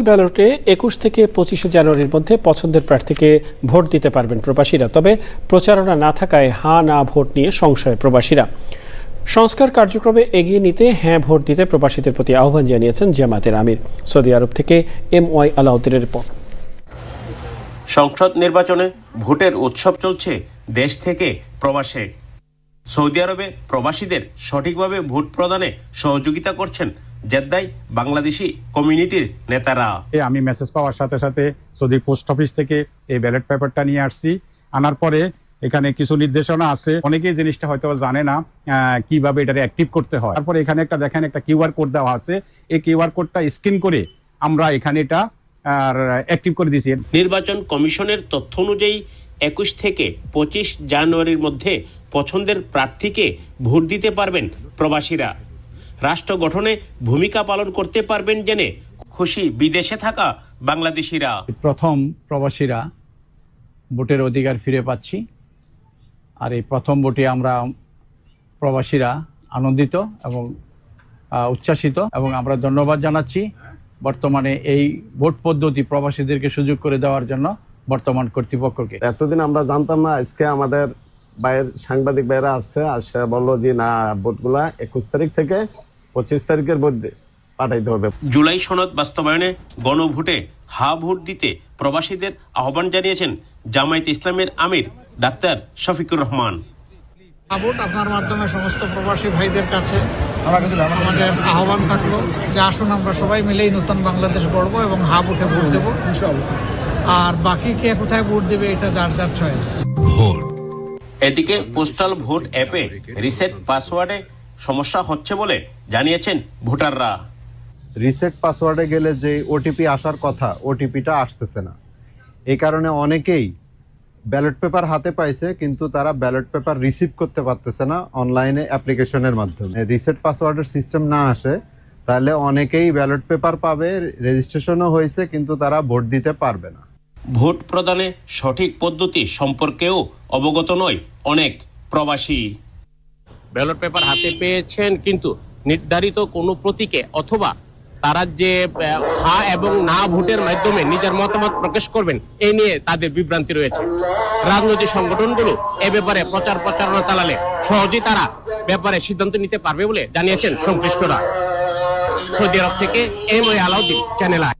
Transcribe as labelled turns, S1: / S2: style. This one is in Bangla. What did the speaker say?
S1: ব্যালটে ২১ থেকে ২৫ জানুয়ারির মধ্যে পছন্দের প্রার্থীকে ভোট দিতে পারবেন প্রবাসীরা। তবে প্রচারণা না থাকায় হ্যাঁ না ভোট নিয়ে সংশয় প্রবাসীরা। সংস্কার কার্যক্রমে এগিয়ে নিতে হ্যাঁ ভোট দিতে প্রবাসীদের প্রতি আহ্বান জানিয়েছেন জামায়াতের আমির। সৌদি আরব থেকে MY আলাউদ্দিনের রিপোর্ট।
S2: সংসদ নির্বাচনে ভোটের উৎসব চলছে দেশ থেকে প্রবাসে। সৌদি আরবে প্রবাসীদের সঠিকভাবে ভোট প্রদানে সহযোগিতা করছেন জেদ্দায় বাংলাদেশি কমিউনিটির নেতারা।
S3: আমি মেসেজ পাওয়ার সাথে সাথে সৌদি পোস্ট অফিস থেকে এই ব্যালট পেপারটা নিয়ে আসছি। আনার পরে এখানে কিছু নির্দেশনা আছে, অনেকেই জিনিসটা হয়তো জানে না কিভাবে এটা অ্যাক্টিভ করতে হয়। তারপরে এখানে দেখেন একটা QR কোড দেওয়া আছে, এই QR কোডটা স্ক্যান করে আমরা এখানে এটা অ্যাক্টিভ করে দিয়েছি।
S2: নির্বাচন কমিশনের তথ্য অনুযায়ী ২১ থেকে ২৫ জানুয়ারির মধ্যে পছন্দের প্রার্থীকে ভোট দিতে পারবেন প্রবাসীরা। রাষ্ট্র গঠনে ভূমিকা পালন করতে পারবেন জেনে খুশি বিদেশে থাকা বাংলাদেশিরা।
S4: প্রথম প্রবাসীরা ভোটের অধিকার ফিরে পাচ্ছি, আর এই প্রথম ভোটে আমরা প্রবাসীরা আনন্দিত এবং উচ্ছ্বাসিত, এবং আমরা ধন্যবাদ জানাচ্ছি বর্তমানে এই ভোট পদ্ধতি প্রবাসীদেরকে সুযোগ করে দেওয়ার জন্য বর্তমান কর্তৃপক্ষকে।
S5: এতদিন আমরা জানতাম না, আজকে আমাদের সাংবাদিক ভাইরা আসছে, আর সে বললো যে না, ভোটগুলা ২১ তারিখ থেকে ২৫ তারিখের মধ্যে পাঠাইতে হবে।
S2: জুলাই সনদ বাস্তবায়নে গণভোটে হা ভোট দিতে প্রবাসীদের আহ্বান জানিয়েছেন জামায়াত ইসলামের আমির ডাক্তার শফিকুর রহমান।
S6: ভোট আপনার মাধ্যমে সমস্ত প্রবাসী ভাইদের কাছে আমাদের আহ্বান থাকলো যে আসুন আমরা সবাই মিলেই নতুন বাংলাদেশ গড়বো এবং হা ভোটে ভোট দেবো। আর বাকি কে কোথায় ভোট দেবে এটা যার যার চয়েস।
S2: এদিকে পোস্টাল ভোট অ্যাপে রিসেট পাসওয়ার্ডে সমস্যা হচ্ছে বলে জানিয়েছেন ভোটাররা।
S5: রিসেট পাসওয়ার্ডে গেলে যে OTP আসার কথা, OTPটা আসতেছে না। এই কারণে অনেকেই ব্যালট পেপার হাতে পাইছে, কিন্তু তারা ব্যালট পেপার রিসিভ করতে পারতেছে না অনলাইনে অ্যাপ্লিকেশনের মাধ্যমে। রিসেট পাসওয়ার্ডের সিস্টেম না আসে তাহলে অনেকেই ব্যালট পেপার পাবে, রেজিস্ট্রেশনও হয়েছে, কিন্তু তারা ভোট দিতে পারবে না।
S2: ভোট প্রদানে সঠিক পদ্ধতি সম্পর্কেও অবগত নয় অনেক প্রবাসী। ব্যালট পেপার হাতে পেয়েছেন, কিন্তু নির্ধারিত কোনো প্রতীকে অথবা তারা যে হা এবং না ভোটের মাধ্যমে নিজের মতামত প্রকাশ করবেন এই নিয়ে তাদের বিভ্রান্তি রয়েছে। রাজনৈতিক সংগঠনগুলো এ ব্যাপারে প্রচারণা চালালে সহজেই তারা ব্যাপারে সিদ্ধান্ত নিতে পারবে বলে জানিয়েছেন সংশ্লিষ্টরা। সৌদি আরব থেকে MY আলাউদ্দিন, চ্যানেল আই।